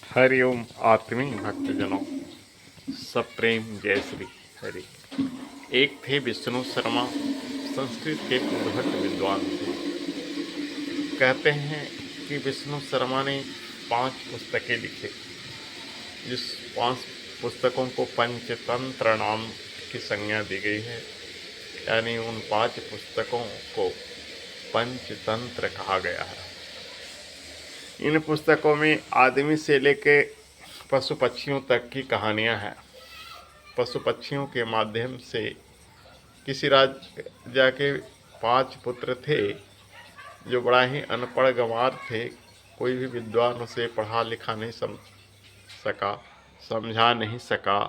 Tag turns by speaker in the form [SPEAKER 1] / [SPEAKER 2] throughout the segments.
[SPEAKER 1] हरिओम आत्मीय भक्तजनों, सब प्रेम जय श्री हरि। एक थे विष्णु शर्मा, संस्कृत के उद्भट विद्वान थे। कहते हैं कि विष्णु शर्मा ने 5 पुस्तकें लिखी, जिस 5 पुस्तकों को पंचतंत्र नाम की संज्ञा दी गई है। यानी उन 5 पुस्तकों को पंचतंत्र कहा गया है। इन पुस्तकों में आदमी से लेकर पशु पक्षियों तक की कहानियां हैं। पशु पक्षियों के माध्यम से किसी राजा के 5 पुत्र थे जो बड़ा ही अनपढ़ गंवार थे। कोई भी विद्वान उसे पढ़ा लिखा नहीं सका, समझा नहीं सका।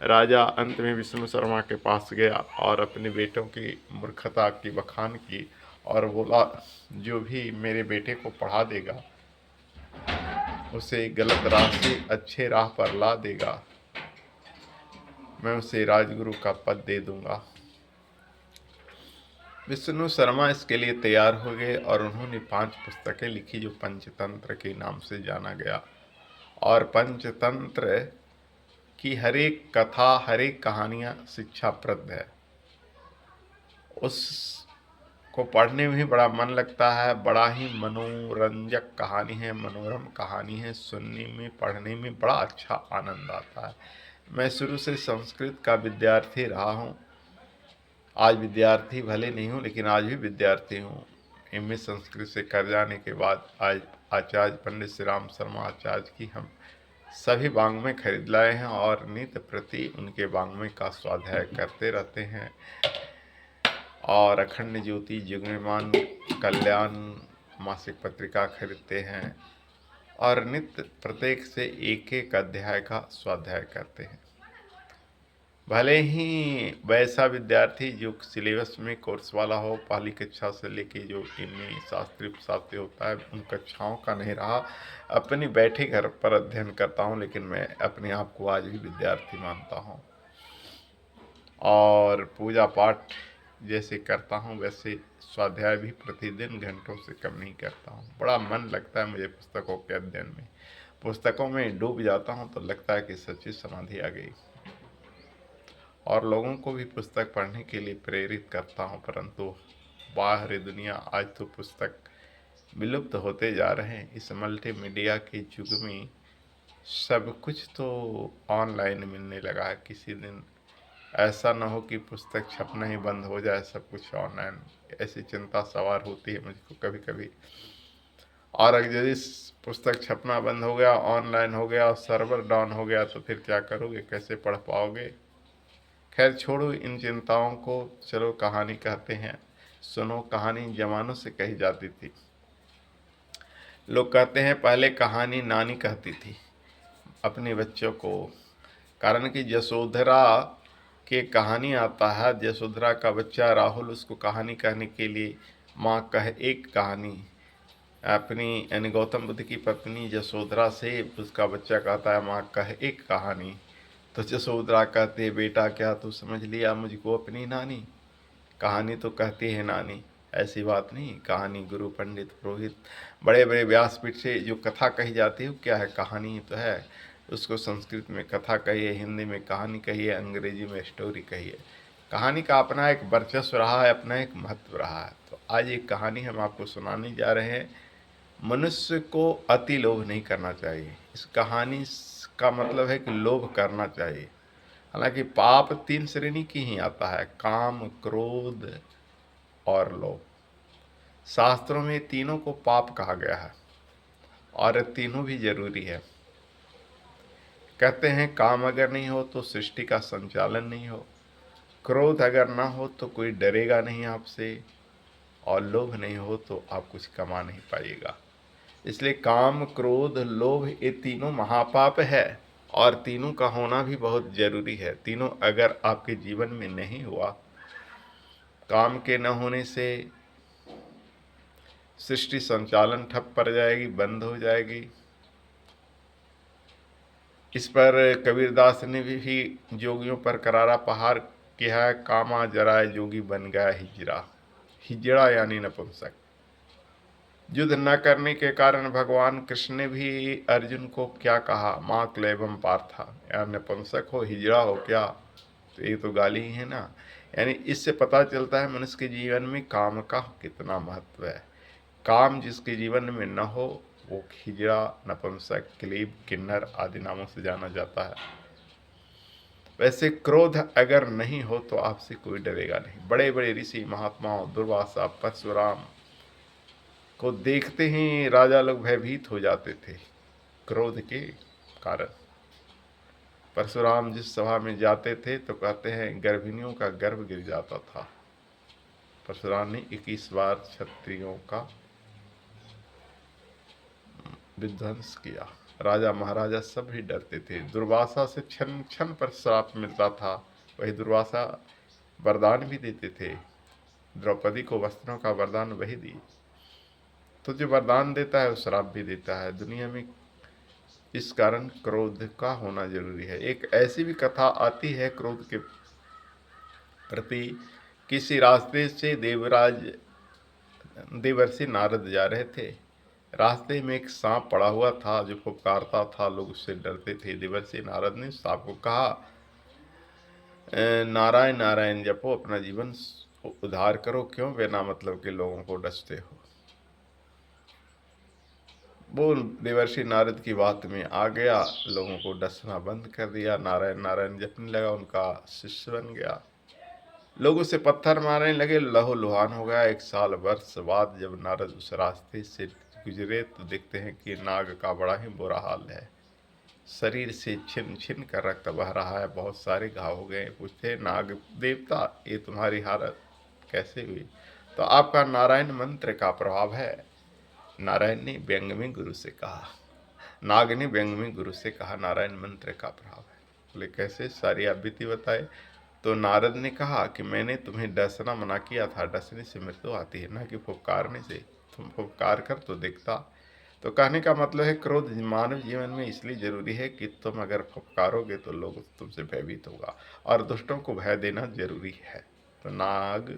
[SPEAKER 1] राजा अंत में विष्णु शर्मा के पास गया और अपने बेटों की मूर्खता की बखान की और बोला, जो भी मेरे बेटे को पढ़ा देगा, उसे गलत राह से अच्छे राह पर ला देगा, मैं उसे राजगुरु का पद दे दूंगा। विष्णु शर्मा इसके लिए तैयार हो गए और उन्होंने 5 पुस्तकें लिखी जो पंचतंत्र के नाम से जाना गया। और पंचतंत्र की हर एक कथा, हर एक कहानियाँ शिक्षाप्रद है। उसको पढ़ने में भी बड़ा मन लगता है। बड़ा ही मनोरंजक कहानी है, मनोरम कहानी है। सुनने में, पढ़ने में बड़ा अच्छा आनंद आता है। मैं शुरू से संस्कृत का विद्यार्थी रहा हूँ। आज विद्यार्थी भले नहीं हूँ, लेकिन आज भी विद्यार्थी हूँ। एमए संस्कृत से कर जाने के बाद आज आचार्य पंडित श्री राम शर्मा आचार्य की हम सभी वाङ्मय खरीद लाए हैं और नित्य प्रति उनके वाङ्मय का स्वाध्याय करते रहते हैं। और अखंड ज्योति, जुग्ममान, कल्याण मासिक पत्रिका खरीदते हैं और नित्य प्रत्येक से एक एक अध्याय का स्वाध्याय करते हैं। भले ही वैसा विद्यार्थी जो सिलेबस में कोर्स वाला हो, पहली कक्षा से लेके जो इनमें शास्त्री होता है, उन कक्षाओं का नहीं रहा, अपनी बैठे घर पर अध्ययन करता हूँ। लेकिन मैं अपने आप को आज भी विद्यार्थी मानता हूँ और पूजा पाठ जैसे करता हूँ वैसे स्वाध्याय भी प्रतिदिन घंटों से कम नहीं करता हूँ। बड़ा मन लगता है मुझे पुस्तकों के अध्ययन में। पुस्तकों में डूब जाता हूँ तो लगता है कि सच्ची समाधि आ गई। और लोगों को भी पुस्तक पढ़ने के लिए प्रेरित करता हूँ। परंतु बाहरी दुनिया, आज तो पुस्तक विलुप्त होते जा रहे हैं। इस मल्टीमीडिया के युग में सब कुछ तो ऑनलाइन मिलने लगा है। किसी दिन ऐसा ना हो कि पुस्तक छपना ही बंद हो जाए, सब कुछ ऑनलाइन। ऐसी चिंता सवार होती है मुझको कभी कभी। और अगर यदि पुस्तक छपना बंद हो गया, ऑनलाइन हो गया और सर्वर डाउन हो गया तो फिर क्या करोगे, कैसे पढ़ पाओगे। खैर छोड़ो इन चिंताओं को, चलो कहानी कहते हैं। सुनो, कहानी जमानों से कही जाती थी। लोग कहते हैं पहले कहानी नानी कहती थी अपने बच्चों को। कारण कि यशोधरा के कहानी आता है, यशोधरा का बच्चा राहुल उसको कहानी कहने के लिए माँ कह एक कहानी अपनी यानी गौतम बुद्ध की पत्नी यशोधरा से उसका बच्चा कहता है, माँ कह एक कहानी। तो यशोधरा कहते हैं, बेटा क्या तू समझ लिया मुझको अपनी नानी? कहानी तो कहती है नानी, ऐसी बात नहीं। कहानी गुरु पंडित पुरोहित बड़े बड़े व्यासपीठ से जो कथा कही जाती है क्या है, कहानी तो है। उसको संस्कृत में कथा कहिए, हिंदी में कहानी कहिए, अंग्रेजी में स्टोरी कहिए। कहानी का अपना एक वर्चस्व रहा है, अपना एक महत्व रहा है। तो आज एक कहानी हम आपको सुनाने जा रहे हैं। मनुष्य को अति लोभ नहीं करना चाहिए। इस कहानी का मतलब है कि लोभ करना चाहिए। हालांकि पाप 3 श्रेणी की ही आता है, काम, क्रोध और लोभ। शास्त्रों में तीनों को पाप कहा गया है और तीनों भी जरूरी है। कहते हैं काम अगर नहीं हो तो सृष्टि का संचालन नहीं हो, क्रोध अगर ना हो तो कोई डरेगा नहीं आपसे, और लोभ नहीं हो तो आप कुछ कमा नहीं पाइएगा। इसलिए काम, क्रोध, लोभ ये तीनों महापाप है और तीनों का होना भी बहुत जरूरी है। तीनों अगर आपके जीवन में नहीं हुआ, काम के न होने से सृष्टि संचालन ठप पड़ जाएगी, बंद हो जाएगी। इस पर कबीरदास ने भी जोगियों पर करारा प्रहार किया है। कामा जराए जोगी बन गया हिजड़ा। हिजड़ा यानी नपुंसक। युद्ध न करने के कारण भगवान कृष्ण ने भी अर्जुन को क्या कहा, माँ क्लेबम पार्था, या नपुंसक हो, हिजड़ा हो क्या। तो ये तो गाली ही है ना। यानी इससे पता चलता है मनुष्य के जीवन में काम का कितना महत्व है। काम जिसके जीवन में न हो वो हिजड़ा, नपुंसक, क्लीब, किन्नर आदि नामों से जाना जाता है। वैसे क्रोध अगर नहीं हो तो आपसे कोई डरेगा नहीं। बड़े बड़े ऋषि महात्माओं, दुर्वासा, परशुराम को देखते ही राजा लोग भयभीत हो जाते थे क्रोध के कारण। परशुराम जिस सभा में जाते थे तो कहते हैं गर्भिणियों का गर्भ गिर जाता था। परशुराम ने 21 बार क्षत्रियों का विध्वंस किया। राजा महाराजा सब भी डरते थे। दुर्वासा से क्षण क्षण पर श्राप मिलता था। वही दुर्वासा वरदान भी देते थे। द्रौपदी को वस्त्रों का वरदान वही दी। तो जो वरदान देता है वो श्राप भी देता है दुनिया में। इस कारण क्रोध का होना जरूरी है। एक ऐसी भी कथा आती है क्रोध के प्रति। किसी रास्ते से देवर्षि नारद जा रहे थे। रास्ते में एक सांप पड़ा हुआ था जो फुफकारता था, लोग उससे डरते थे। देवर्षि नारद ने सांप को कहा, नारायण नारायण जपो, अपना जीवन उद्धार करो, क्यों बिना मतलब के लोगों को डसते हो। वो देवर्षि नारद की बात में आ गया, लोगों को डसना बंद कर दिया, नारायण नारायण जपने लगा, उनका शिष्य बन गया। लोग उसे पत्थर मारने लगे, लहू लुहान हो गया। 1 साल वर्ष बाद जब नारद उस रास्ते से गुजरे तो देखते हैं कि नाग का बड़ा ही बुरा हाल है। शरीर से छिन छिन कर रक्त बह रहा है, बहुत सारे घाव हो गए। पूछते, नाग देवता ये तुम्हारी हालत कैसे हुई। तो आपका नारायण मंत्र का प्रभाव है। नारायण ने व्यंग में गुरु से कहा, नाग ने व्यंग में गुरु से कहा नारायण मंत्र का प्रभाव है। बोले कैसे, सारी आप बीती बताए। तो नारद ने कहा कि मैंने तुम्हें डसना मना किया था, डसने से मृत्यु आती है, ना कि फुफकारने से। तुम फुफकार कर तो देखता। तो कहने का मतलब है क्रोध मानव जीवन में इसलिए जरूरी है कि तुम अगर फुफकारोगे तो लोग तुमसे भयभीत होगा, और दुष्टों को भय देना जरूरी है। तो नाग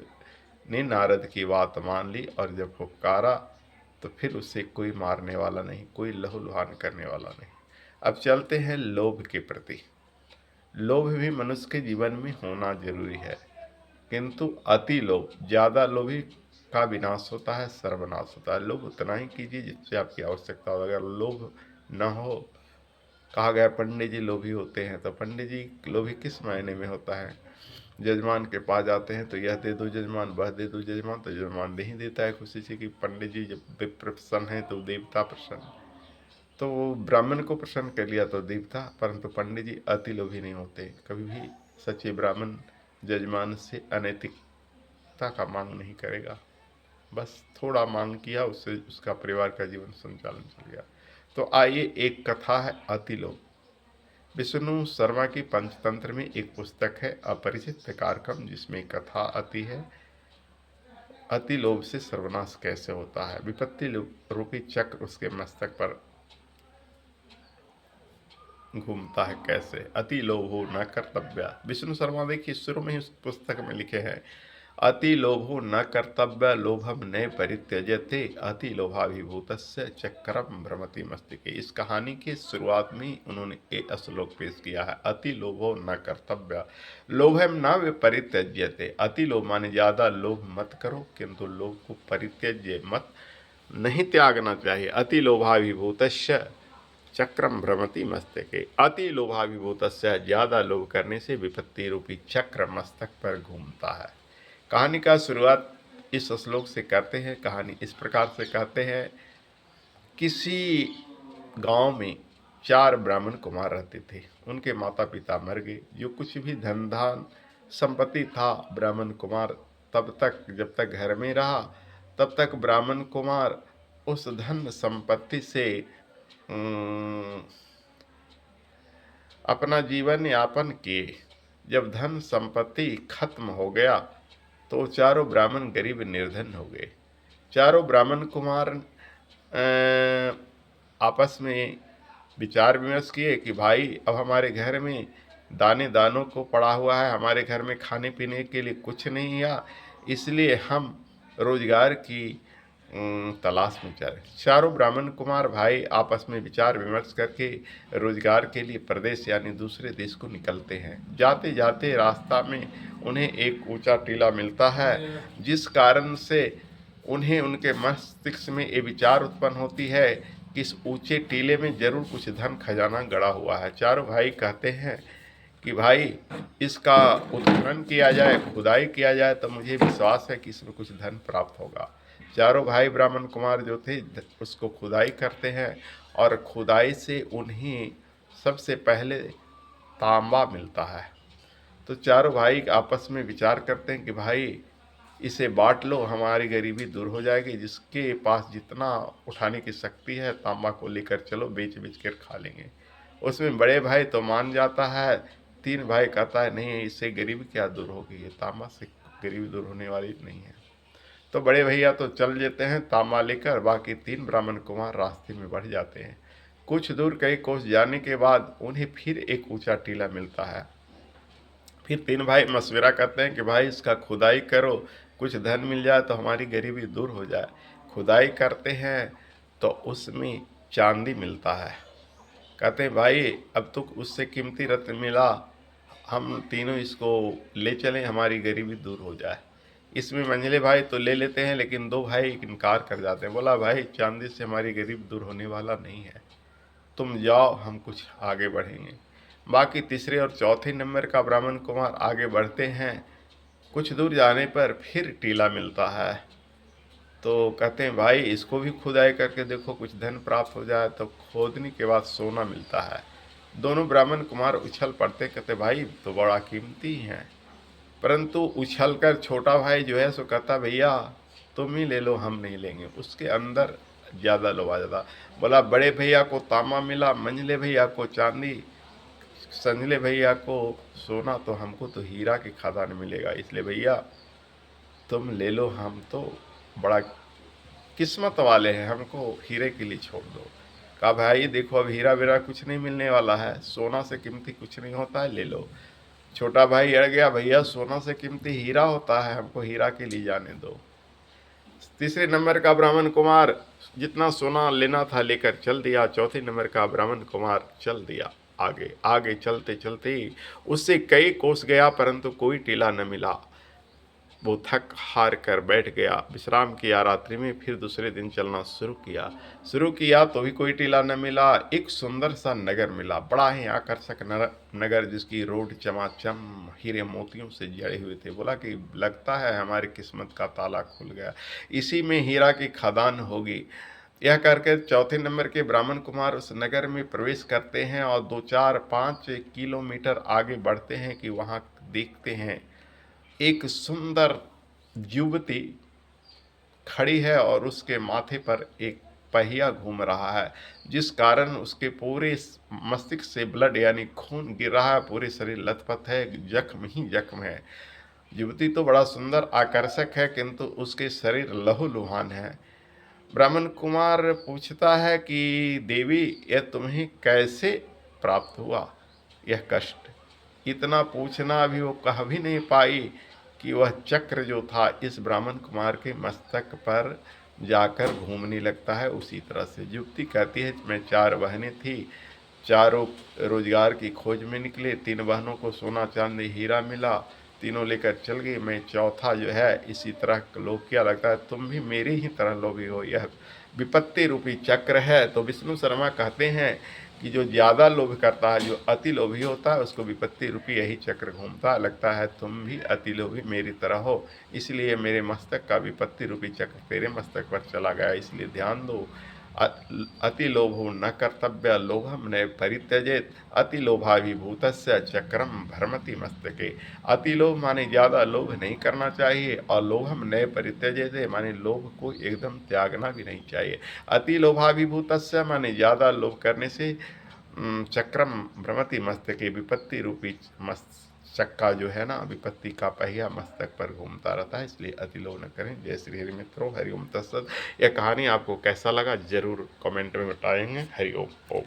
[SPEAKER 1] ने नारद की बात मान ली, और जब फुफकारा तो फिर उसे कोई मारने वाला नहीं, कोई लहूलुहान करने वाला नहीं। अब चलते हैं लोभ के प्रति। लोभ भी मनुष्य के जीवन में होना जरूरी है, किंतु अति लोभ, ज़्यादा लोभी का विनाश होता है, सर्वनाश होता है। लोभ उतना ही कीजिए जिससे आपकी आवश्यकता हो। अगर लोभ न हो, कहा गया पंडित जी लोभी होते हैं, तो पंडित जी लोभी किस मायने में होता है। जजमान के पास जाते हैं तो यह दे दो जजमान, वह दे दो जजमान, तो जजमान नहीं देता है खुशी से कि पंडित जी जब प्रसन्न है तो देवता प्रसन्न। तो वो ब्राह्मण को प्रसन्न कर लिया तो देवता। परंतु पंडित जी अति लोभी नहीं होते। कभी भी सच्चे ब्राह्मण जजमान से अनैतिकता का मांग नहीं करेगा। बस थोड़ा मांग किया, उससे उसका परिवार का जीवन संचालन चल गया। तो आइए, एक कथा है अति लोभ। विष्णु शर्मा की पंचतंत्र में एक पुस्तक है अपरिचित कार्यक्रम, जिसमें कथा आती है अति लोभ से सर्वनाश कैसे होता है। विपत्ति रूपी चक्र उसके मस्तक पर घूमता है कैसे। अति लोभ हो न कर्तव्य। विष्णु शर्मा देखिए शुरू में ही उस पुस्तक में लिखे हैं, अति लोभो न कर्तव्य, लोभम न परित्यजते, अति लोभाभिभूतस्य चक्रम भ्रमति मस्तिके। इस कहानी के शुरुआत में उन्होंने एक श्लोक पेश किया है, अति लोभो न कर्तव्य, लोभम न परित्यज्यते। अति लोभ माने ज़्यादा लोभ मत करो, किंतु लोभ को परित्यज्य मत, नहीं त्यागना चाहिए। अति लोभाभिभूतस्य चक्रम भ्रमति मस्तके। अति लोभाभिभूतस्य, ज़्यादा लोभ करने से विपत्ति रूपी चक्र मस्तक पर घूमता है। कहानी का शुरुआत इस श्लोक से करते हैं। कहानी इस प्रकार से कहते हैं, किसी गांव में 4 ब्राह्मण कुमार रहते थे। उनके माता पिता मर गए। जो कुछ भी धन धान संपत्ति था, ब्राह्मण कुमार तब तक, जब तक घर में रहा तब तक ब्राह्मण कुमार उस धन संपत्ति से अपना जीवन यापन किए। जब धन संपत्ति खत्म हो गया तो चारों ब्राह्मण गरीब निर्धन हो गए। चारों ब्राह्मण कुमार आपस में विचार विमर्श किए कि भाई अब हमारे घर में दाने दानों को पड़ा हुआ है, हमारे घर में खाने पीने के लिए कुछ नहीं है, इसलिए हम रोजगार की तलाश में चले। चारों ब्राह्मण कुमार भाई आपस में विचार विमर्श करके रोजगार के लिए प्रदेश यानी दूसरे देश को निकलते हैं। जाते जाते रास्ता में उन्हें एक ऊंचा टीला मिलता है, जिस कारण से उन्हें उनके मस्तिष्क में ये विचार उत्पन्न होती है कि इस ऊंचे टीले में जरूर कुछ धन खजाना गड़ा हुआ है। चारों भाई कहते हैं कि भाई इसका उत्खनन किया जाए, खुदाई किया जाए, तो मुझे विश्वास है कि इसमें कुछ धन प्राप्त होगा। चारों भाई ब्राह्मण कुमार जो थे उसको खुदाई करते हैं और खुदाई से उन्हें सबसे पहले तांबा मिलता है। तो चारों भाई आपस में विचार करते हैं कि भाई इसे बांट लो, हमारी गरीबी दूर हो जाएगी। जिसके पास जितना उठाने की शक्ति है तांबा को लेकर चलो, बेच बेच कर खा लेंगे। उसमें बड़े भाई तो मान जाता है, तीन भाई कहता है नहीं, इससे गरीबी क्या दूर होगी, ये तांबा से गरीबी दूर होने वाली नहीं है। तो बड़े भैया तो चल देते हैं तांबा लेकर, बाकी तीन ब्राह्मण कुमार रास्ते में बढ़ जाते हैं। कुछ दूर कई कोस जाने के बाद उन्हें फिर एक ऊंचा टीला मिलता है। फिर तीन भाई मशवरा करते हैं कि भाई इसका खुदाई करो, कुछ धन मिल जाए तो हमारी गरीबी दूर हो जाए। खुदाई करते हैं तो उसमें चांदी मिलता है। कहते हैं भाई अब तो उससे कीमती रत्न मिला, हम तीनों इसको ले चलें, हमारी गरीबी दूर हो जाए। इसमें मंझले भाई तो ले लेते हैं, लेकिन दो भाई इनकार कर जाते हैं। बोला भाई चांदी से हमारी गरीब दूर होने वाला नहीं है, तुम जाओ, हम कुछ आगे बढ़ेंगे। बाकी तीसरे और चौथे नंबर का ब्राह्मण कुमार आगे बढ़ते हैं। कुछ दूर जाने पर फिर टीला मिलता है। तो कहते हैं भाई इसको भी खुदाई करके देखो, कुछ धन प्राप्त हो जाए। तो खोदने के बाद सोना मिलता है। दोनों ब्राह्मण कुमार उछल पड़ते, कहते भाई तो बड़ा कीमती है। परंतु उछल कर छोटा भाई जो है सो कहता भैया तुम ही ले लो, हम नहीं लेंगे। उसके अंदर ज़्यादा लोभ आ जाता। बोला बड़े भैया को तांबा मिला, मंझले भैया को चांदी, संझले भैया को सोना, तो हमको तो हीरा की खदान मिलेगा, इसलिए भैया तुम ले लो, हम तो बड़ा किस्मत वाले हैं, हमको हीरे के लिए छोड़ दो। कहा भाई देखो अब हीरा वीरा कुछ नहीं मिलने वाला है, सोना से कीमती कुछ नहीं होता है, ले लो। छोटा भाई अड़ गया, भैया सोना से कीमती हीरा होता है, हमको हीरा के लिए जाने दो। तीसरे नंबर का ब्राह्मण कुमार जितना सोना लेना था लेकर चल दिया। चौथे नंबर का ब्राह्मण कुमार चल दिया आगे। आगे चलते चलते उससे कई कोस गया, परंतु कोई टीला न मिला। वो थक हार कर बैठ गया, विश्राम किया। रात्रि में फिर दूसरे दिन चलना शुरू किया तो भी कोई टीला न मिला। एक सुंदर सा नगर मिला, बड़ा ही आकर्षक नगर, जिसकी रोड चमाचम हीरे मोतियों से जड़े हुए थे। बोला कि लगता है हमारी किस्मत का ताला खुल गया, इसी में हीरा की खदान होगी। यह करके चौथे नंबर के ब्राह्मण कुमार उस नगर में प्रवेश करते हैं और 2-4-5 किलोमीटर आगे बढ़ते हैं कि वहाँ देखते हैं एक सुंदर युवती खड़ी है और उसके माथे पर एक पहिया घूम रहा है, जिस कारण उसके पूरे मस्तिष्क से ब्लड यानी खून गिर रहा है, पूरे शरीर लथपथ है, जख्म ही जख्म है। युवती तो बड़ा सुंदर आकर्षक है, किंतु उसके शरीर लहूलुहान है। ब्राह्मण कुमार पूछता है कि देवी यह तुम्हें कैसे प्राप्त हुआ यह कष्ट। इतना पूछना भी वो कह भी नहीं पाई कि वह चक्र जो था इस ब्राह्मण कुमार के मस्तक पर जाकर घूमने लगता है। उसी तरह से युवती कहती है मैं 4 बहनें थी, चारों रोजगार की खोज में निकले, 3 बहनों को सोना चांदी हीरा मिला, तीनों लेकर चल गई, मैं चौथा जो है इसी तरह लोभ किया। लगता है तुम भी मेरी ही तरह लोभी हो, यह विपत्ति रूपी चक्र है। तो विष्णु शर्मा कहते हैं कि जो ज़्यादा लोभ करता है, जो अति लोभी होता है, उसको विपत्ति रूपी यही चक्र घूमता है। लगता है तुम भी अति लोभी मेरी तरह हो, इसलिए मेरे मस्तक का विपत्ति रूपी चक्र तेरे मस्तक पर चला गया। इसलिए ध्यान दो, अति लोभो न कर्तव्य लोभम न परित्यजेत, अति लोभाभिभूतस्य चक्रम भ्रमति मस्तके। अति लोभ माने ज़्यादा लोभ नहीं करना चाहिए, और लोभम न परित्यजेत माने लोभ को एकदम त्यागना भी नहीं चाहिए। अति लोभाभिभूतस्य माने ज़्यादा लोभ करने से चक्रम भ्रमति मस्तके, विपत्ति रूपी चक्का जो है ना, विपत्ति का पहिया मस्तक पर घूमता रहता है, इसलिए अति लोभ न करें। जय श्री हरि मित्रों, हरिओम तत्सत। यह कहानी आपको कैसा लगा जरूर कमेंट में बताएंगे। हरिओम ओम।